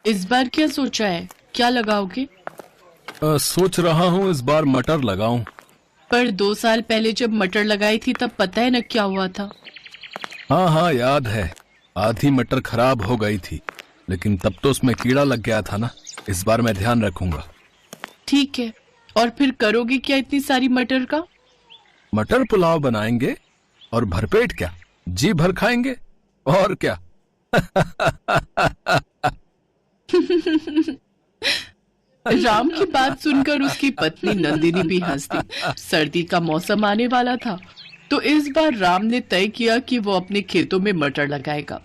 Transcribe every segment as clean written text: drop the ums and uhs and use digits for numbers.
इस बार क्या सोचा है, क्या लगाओगे? सोच रहा हूँ इस बार मटर लगाऊं। पर 2 साल पहले जब मटर लगाई थी तब पता है ना क्या हुआ था। हाँ हाँ याद है, आधी मटर खराब हो गई थी, लेकिन तब तो उसमें कीड़ा लग गया था ना। इस बार मैं ध्यान रखूंगा। ठीक है, और फिर करोगे क्या इतनी सारी मटर का? मटर पुलाव बनाएंगे और भरपेट क्या, जी भर खाएंगे और क्या। राम की बात सुनकर उसकी पत्नी नंदिनी भी हंस दी। सर्दी का मौसम आने वाला था, तो इस बार राम ने तय किया कि वो अपने खेतों में मटर लगाएगा।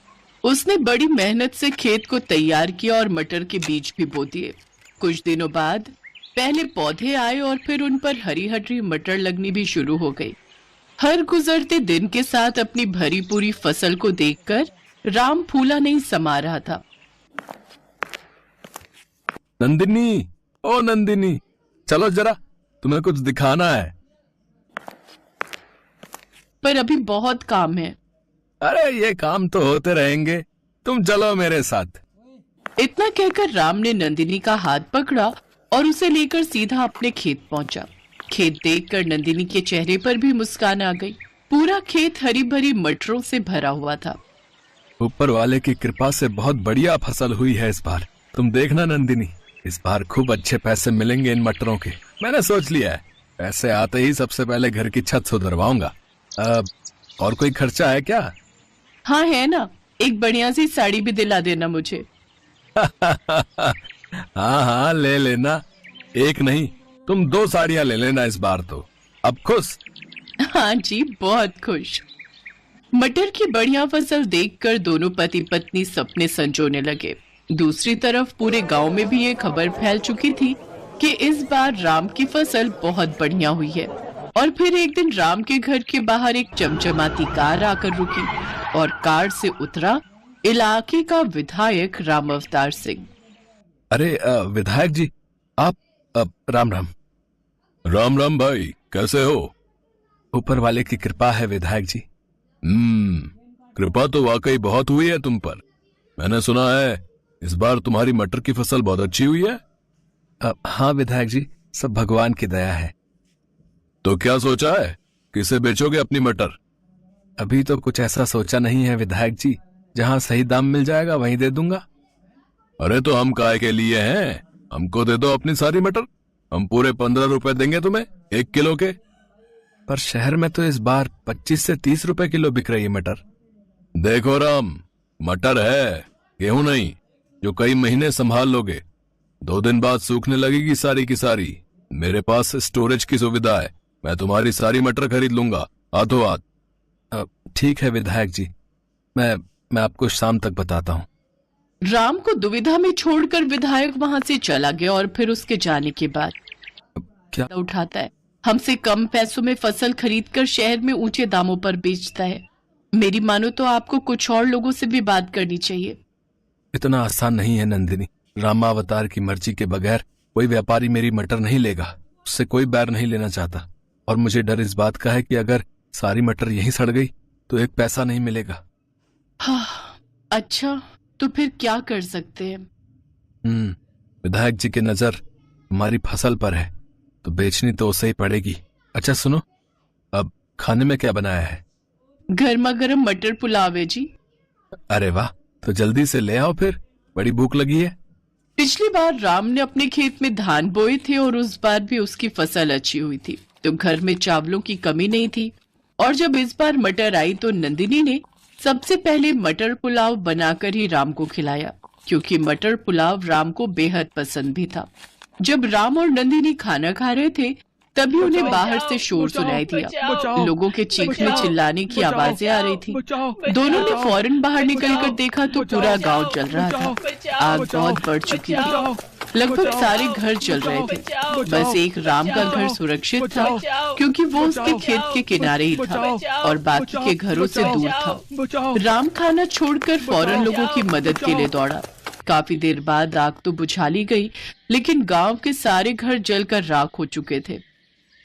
उसने बड़ी मेहनत से खेत को तैयार किया और मटर के बीज भी बो दिए। कुछ दिनों बाद पहले पौधे आए और फिर उन पर हरी हरी मटर लगनी भी शुरू हो गई। हर गुजरते दिन के साथ अपनी भरी पूरी फसल को देखकर राम फूला नहीं समा रहा था। नंदिनी, ओ नंदिनी, चलो जरा, तुम्हें कुछ दिखाना है। पर अभी बहुत काम है। अरे ये काम तो होते रहेंगे, तुम चलो मेरे साथ। इतना कहकर राम ने नंदिनी का हाथ पकड़ा और उसे लेकर सीधा अपने खेत पहुंचा। खेत देखकर नंदिनी के चेहरे पर भी मुस्कान आ गई। पूरा खेत हरी भरी मटरों से भरा हुआ था। ऊपर वाले की कृपा से बहुत बढ़िया फसल हुई है इस बार। तुम देखना नंदिनी, इस बार खूब अच्छे पैसे मिलेंगे इन मटरों के। मैंने सोच लिया है, पैसे आते ही सबसे पहले घर की छत सुधरवाऊंगा। और कोई खर्चा है क्या? हाँ है ना, एक बढ़िया सी साड़ी भी दिला देना मुझे। हाँ हाँ ले लेना, एक नहीं तुम 2 साड़ियां ले लेना इस बार तो। अब खुश? हाँ जी, बहुत खुश। मटर की बढ़िया फसल देखकर दोनों पति पत्नी सपने संजोने लगे। दूसरी तरफ पूरे गांव में भी ये खबर फैल चुकी थी कि इस बार राम की फसल बहुत बढ़िया हुई है। और फिर एक दिन राम के घर के बाहर एक चमचमाती कार आकर रुकी और कार से उतरा इलाके का विधायक राम अवतार सिंह। अरे विधायक जी, आप राम राम। राम राम भाई, कैसे हो? ऊपर वाले की कृपा है विधायक जी। कृपा तो वाकई बहुत हुई है तुम पर। मैंने सुना है इस बार तुम्हारी मटर की फसल बहुत अच्छी हुई है। हाँ विधायक जी, सब भगवान की दया है। तो क्या सोचा है, किसे बेचोगे अपनी मटर? अभी तो कुछ ऐसा सोचा नहीं है विधायक जी, जहां सही दाम मिल जाएगा वहीं दे दूंगा। अरे तो हम काय के लिए हैं, हमको दे दो अपनी सारी मटर, हम पूरे 15 रुपए देंगे तुम्हें 1 किलो के। पर शहर में तो इस बार 25 से 30 रुपए किलो बिक रही है मटर। देखो राम, मटर है, गेहूं नहीं, जो कई महीने संभाल लोगे। 2 दिन बाद सूखने लगेगी सारी की सारी। मेरे पास स्टोरेज की सुविधा है, मैं तुम्हारी सारी मटर खरीद लूंगा हाथों हाथ। ठीक है विधायक जी, मैं आपको शाम तक बताता हूँ। राम को दुविधा में छोड़कर विधायक वहां से चला गया और फिर उसके जाने के बाद क्या उठाता है, हमसे कम पैसों में फसल खरीदकर शहर में ऊंचे दामों पर बेचता है। मेरी मानो तो आपको कुछ और लोगों से भी बात करनी चाहिए। इतना आसान नहीं है नंदिनी, रामावतार की मर्जी के बगैर कोई व्यापारी मेरी मटर नहीं लेगा। उससे कोई बैर नहीं लेना चाहता, और मुझे डर इस बात का है कि अगर सारी मटर यहीं सड़ गई तो 1 पैसा नहीं मिलेगा। हाँ, अच्छा तो फिर क्या कर सकते हैं? विधायक जी की नजर हमारी फसल पर है, तो बेचनी तो उसे ही पड़ेगी। अच्छा सुनो, अब खाने में क्या बनाया है? गर्मा गर्म मटर पुलाव है जी। अरे वाह, तो जल्दी से ले आओ फिर, बड़ी भूख लगी है। पिछली बार राम ने अपने खेत में धान बोए थे और उस बार भी उसकी फसल अच्छी हुई थी, तो घर में चावलों की कमी नहीं थी। और जब इस बार मटर आई तो नंदिनी ने सबसे पहले मटर पुलाव बनाकर ही राम को खिलाया, क्योंकि मटर पुलाव राम को बेहद पसंद भी था। जब राम और नंदिनी खाना खा रहे थे तभी उन्हें बाहर से शोर सुनाई दिया। लोगों के चीखने चिल्लाने की आवाजें आ रही थी। दोनों ने फौरन बाहर निकलकर देखा तो पूरा गांव जल रहा था। आग बहुत बढ़ चुकी थी, लगभग सारे घर जल रहे थे। बस एक राम का घर सुरक्षित था, क्योंकि वो उसके खेत के किनारे ही था और बाकी के घरों से दूर था। राम खाना छोड़कर फौरन लोगों की मदद के लिए दौड़ा। काफी देर बाद आग तो बुझा ली गई, लेकिन गांव के सारे घर जलकर राख हो चुके थे।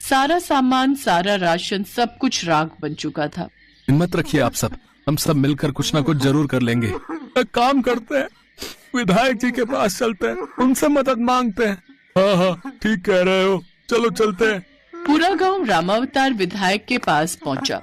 सारा सामान, सारा राशन, सब कुछ राख बन चुका था। हिम्मत रखिए आप सब, हम सब मिलकर कुछ ना कुछ जरूर कर लेंगे। एक काम करते हैं, विधायक जी के पास चलते हैं, उनसे मदद मांगते हैं। हाँ हाँ ठीक कह रहे हो, चलो चलते हैं। पूरा गांव रामावतार विधायक के पास पहुंचा।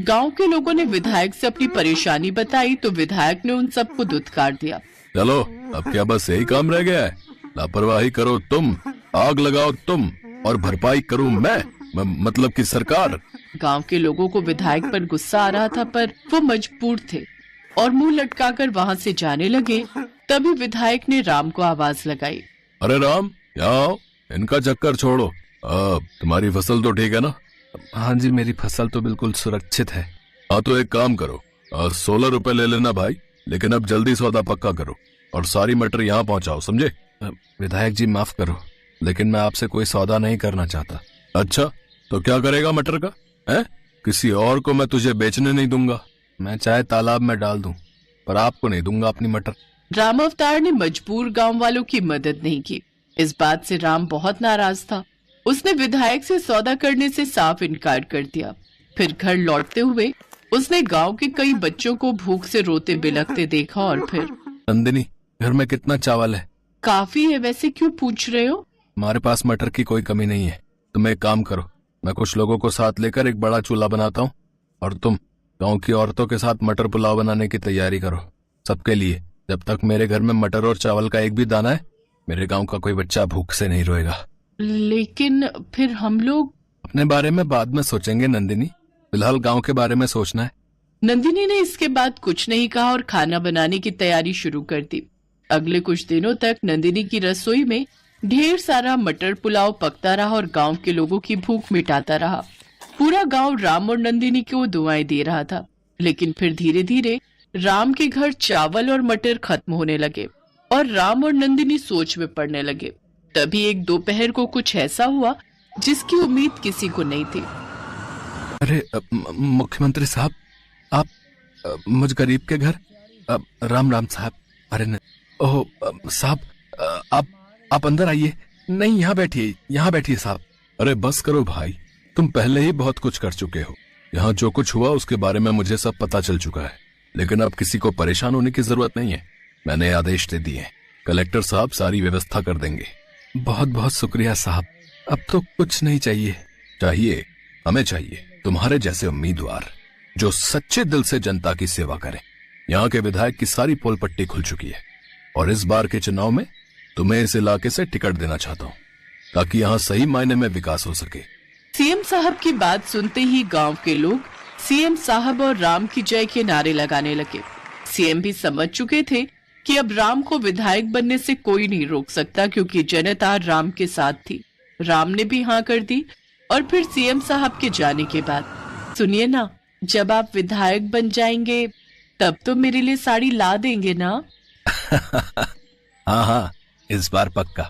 गांव के लोगों ने विधायक से अपनी परेशानी बताई तो विधायक ने उन सबको धुतकार दिया। चलो अब क्या बस यही काम रह गया है? लापरवाही करो तुम, आग लगाओ तुम, और भरपाई करूं मैं, मतलब कि सरकार। गांव के लोगों को विधायक पर गुस्सा आ रहा था, पर वो मजबूर थे और मुंह लटकाकर वहां से जाने लगे। तभी विधायक ने राम को आवाज लगाई। अरे राम, यहाँ आओ, इनका चक्कर छोड़ो। तुम्हारी फसल तो ठीक है ना? हाँ जी, मेरी फसल तो बिल्कुल सुरक्षित है। हाँ तो एक काम करो, 16 रुपए ले लेना भाई, लेकिन अब जल्दी सौदा पक्का करो और सारी मटर यहाँ पहुँचाओ, समझे? विधायक जी माफ करो, लेकिन मैं आपसे कोई सौदा नहीं करना चाहता। अच्छा, तो क्या करेगा मटर का? है? किसी और को मैं तुझे बेचने नहीं दूंगा। मैं चाहे तालाब में डाल दूं, पर आपको नहीं दूंगा अपनी मटर। राम अवतार ने मजबूर गांव वालों की मदद नहीं की। इस बात से राम बहुत नाराज था। उसने विधायक से सौदा करने से साफ इनकार कर दिया। फिर घर लौटते हुए उसने गांव के कई बच्चों को भूख से रोते बिलखते देखा और फिर। नंदिनी, घर में कितना चावल है? काफी है, वैसे क्यों पूछ रहे हो? हमारे पास मटर की कोई कमी नहीं है। तुम एक काम करो, मैं कुछ लोगों को साथ लेकर एक बड़ा चूल्हा बनाता हूँ और तुम गांव की औरतों के साथ मटर पुलाव बनाने की तैयारी करो सबके लिए। जब तक मेरे घर में मटर और चावल का एक भी दाना है, मेरे गांव का कोई बच्चा भूख से नहीं रोएगा। लेकिन फिर हम लोग? अपने बारे में बाद में सोचेंगे नंदिनी, फिलहाल गांव के बारे में सोचना है। नंदिनी ने इसके बाद कुछ नहीं कहा और खाना बनाने की तैयारी शुरू कर दी। अगले कुछ दिनों तक नंदिनी की रसोई में ढेर सारा मटर पुलाव पकता रहा और गांव के लोगों की भूख मिटाता रहा। पूरा गांव राम और नंदिनी को दुआएं दे रहा था। लेकिन फिर धीरे धीरे राम के घर चावल और मटर खत्म होने लगे और राम और नंदिनी सोच में पड़ने लगे। तभी एक दोपहर को कुछ ऐसा हुआ जिसकी उम्मीद किसी को नहीं थी। अरे मुख्यमंत्री साहब, आप मुझ गरीब के घर। राम राम साहब। अरे ओह साहब, आप अंदर आइए। नहीं, यहाँ बैठिए साहब। अरे बस करो भाई, तुम पहले ही बहुत कुछ कर चुके हो। यहाँ जो कुछ हुआ उसके बारे में मुझे सब पता चल चुका है, लेकिन अब किसी को परेशान होने की जरूरत नहीं है। मैंने आदेश दे दिए, कलेक्टर साहब सारी व्यवस्था कर देंगे। बहुत बहुत शुक्रिया साहब। अब तो कुछ नहीं चाहिए। हमें चाहिए तुम्हारे जैसे उम्मीदवार जो सच्चे दिल से जनता की सेवा करें। यहाँ के विधायक की सारी पोल पट्टी खुल चुकी है और इस बार के चुनाव में तुम्हें इस इलाके से टिकट देना चाहता हूँ ताकि यहाँ सही मायने में विकास हो सके। सीएम साहब की बात सुनते ही गांव के लोग सीएम साहब और राम की जय के नारे लगाने लगे। सीएम भी समझ चुके थे कि अब राम को विधायक बनने से कोई नहीं रोक सकता, क्योंकि जनता राम के साथ थी। राम ने भी हाँ कर दी। और फिर सीएम साहब के जाने के बाद, सुनिए ना, जब आप विधायक बन जाएंगे तब तो मेरे लिए साड़ी ला देंगे ना? हाँ, इस बार पक्का।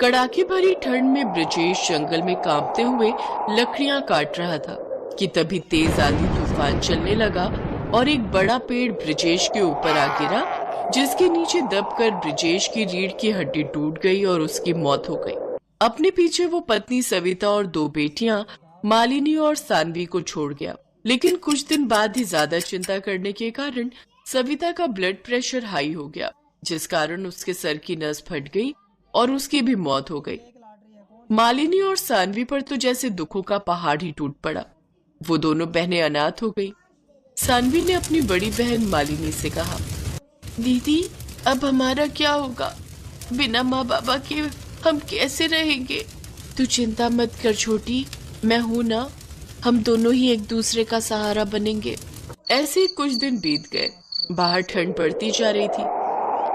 कड़ाके भरी ठंड में ब्रजेश जंगल में कांपते हुए लकड़ियां काट रहा था कि तभी तेज आंधी तूफान चलने लगा और एक बड़ा पेड़ ब्रजेश के ऊपर आ गिरा, जिसके नीचे दबकर ब्रजेश की रीढ़ की हड्डी टूट गई और उसकी मौत हो गई। अपने पीछे वो पत्नी सविता और 2 बेटियां मालिनी और सानवी को छोड़ गया। लेकिन कुछ दिन बाद ही ज्यादा चिंता करने के कारण सविता का ब्लड प्रेशर हाई हो गया, जिस कारण उसके सर की नस फट गई और उसकी भी मौत हो गई। मालिनी और सानवी पर तो जैसे दुखों का पहाड़ ही टूट पड़ा। वो दोनों बहनें अनाथ हो गई। सानवी ने अपनी बड़ी बहन मालिनी से कहा, दीदी अब हमारा क्या होगा? बिना माँ बाबा के हम कैसे रहेंगे? तू चिंता मत कर छोटी, मैं हूं ना, हम दोनों ही एक दूसरे का सहारा बनेंगे। ऐसे ही कुछ दिन बीत गए। बाहर ठंड पड़ती जा रही थी।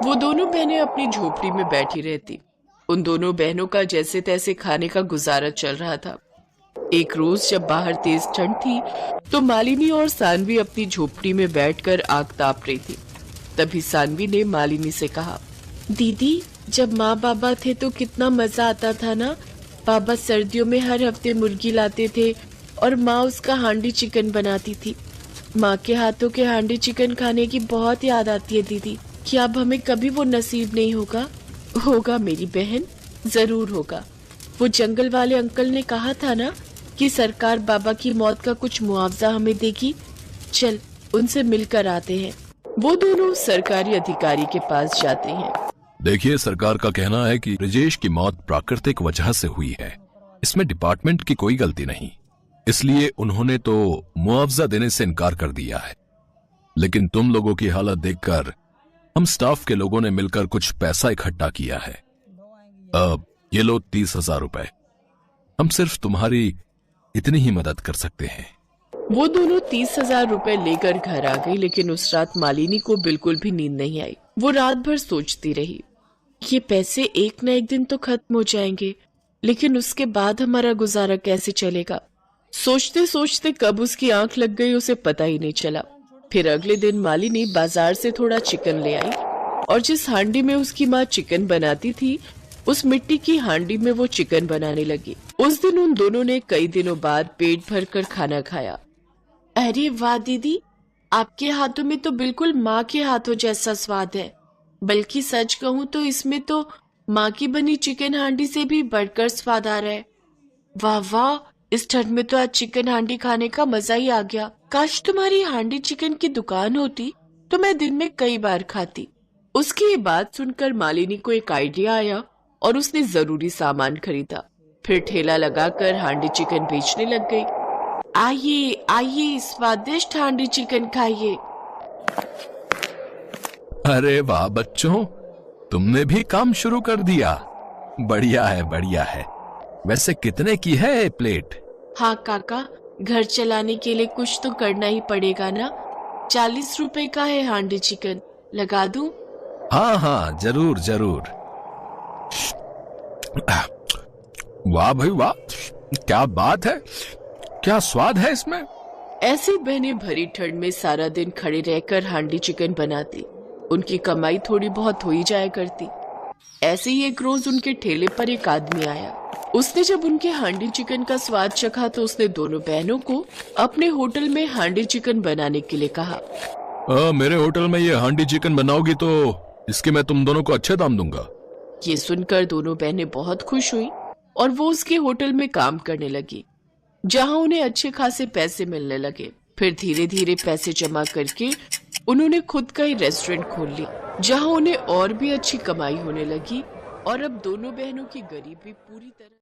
वो दोनों बहनें अपनी झोपड़ी में बैठी रहती। उन दोनों बहनों का जैसे तैसे खाने का गुजारा चल रहा था। एक रोज जब बाहर तेज ठंड थी तो मालिनी और सानवी अपनी झोपड़ी में बैठकर आग ताप रही थी। तभी सानवी ने मालिनी से कहा, दीदी जब माँ बाबा थे तो कितना मजा आता था ना। पापा सर्दियों में हर हफ्ते मुर्गी लाते थे और माँ उसका हांडी चिकन बनाती थी। माँ के हाथों के हांडी चिकन खाने की बहुत याद आती है दीदी। क्या अब हमें कभी वो नसीब नहीं होगा? होगा मेरी बहन, जरूर होगा। वो जंगल वाले अंकल ने कहा था ना, कि सरकार बाबा की मौत का कुछ मुआवजा हमें देगी। चल उनसे मिलकर आते हैं। वो दोनों सरकारी अधिकारी के पास जाते हैं। देखिए, सरकार का कहना है कि ब्रिजेश की मौत प्राकृतिक वजह से हुई है। इसमें डिपार्टमेंट की कोई गलती नहीं, इसलिए उन्होंने तो मुआवजा देने से इनकार कर दिया है। लेकिन तुम लोगों की हालत देखकर हम स्टाफ के लोगों ने मिलकर कुछ पैसा इकट्ठा किया है। अब ये लो 30,000 रुपए। हम सिर्फ तुम्हारी इतनी ही मदद कर सकते हैं। वो दोनों 30,000 रुपए लेकर घर आ गई, लेकिन उस रात मालिनी को बिल्कुल भी नींद नहीं आई। वो रात भर सोचती रही, ये पैसे एक न एक दिन तो खत्म हो जाएंगे, लेकिन उसके बाद हमारा गुजारा कैसे चलेगा। सोचते सोचते कब उसकी आंख लग गई उसे पता ही नहीं चला। फिर अगले दिन मालिनी बाजार से थोड़ा चिकन ले आई और जिस हांडी में उसकी माँ चिकन बनाती थी उस मिट्टी की हांडी में वो चिकन बनाने लगी। उस दिन उन दोनों ने कई दिनों बाद पेट भर कर खाना खाया। अरे वाह दीदी, आपके हाथों में तो बिल्कुल माँ के हाथों जैसा स्वाद है। बल्कि सच कहूँ तो इसमें तो माँ की बनी चिकन हांडी से भी बढ़कर स्वाद आ रहा है। वाह वाह, इस ठंड में तो आज चिकन हांडी खाने का मजा ही आ गया। काश तुम्हारी हांडी चिकन की दुकान होती तो मैं दिन में कई बार खाती। उसकी ये बात सुनकर मालिनी को एक आइडिया आया और उसने जरूरी सामान खरीदा। फिर ठेला लगाकर हांडी चिकन बेचने लग गई। आइए आइए, स्वादिष्ट हांडी चिकन खाइए। अरे वाह बच्चों, तुमने भी काम शुरू कर दिया। बढ़िया है, बढ़िया है। वैसे कितने की है ये प्लेट? हाँ काका, घर चलाने के लिए कुछ तो करना ही पड़ेगा ना। 40 रुपए का है हांडी चिकन, लगा दूं? हाँ हाँ, जरूर जरूर। वाह भाई वाह, क्या बात है, क्या स्वाद है इसमें। ऐसी बहनें भरी ठंड में सारा दिन खड़े रहकर हांडी चिकन बनाती। उनकी कमाई थोड़ी बहुत हो ही जाया करती। ऐसे ही एक रोज उनके ठेले पर एक आदमी आया। उसने जब उनके हांडी चिकन का स्वाद चखा तो उसने दोनों बहनों को अपने होटल में हांडी चिकन बनाने के लिए कहा। मेरे होटल में ये हांडी चिकन बनाओगी तो इसके मैं तुम दोनों को अच्छे दाम दूंगा। ये सुनकर दोनों बहनें बहुत खुश हुई और वो उसके होटल में काम करने लगी, जहां उन्हें अच्छे खासे पैसे मिलने लगे। फिर धीरे धीरे पैसे जमा करके उन्होंने खुद का ही रेस्टोरेंट खोल लिया, जहां उन्हें और भी अच्छी कमाई होने लगी और अब दोनों बहनों की गरीबी पूरी तरह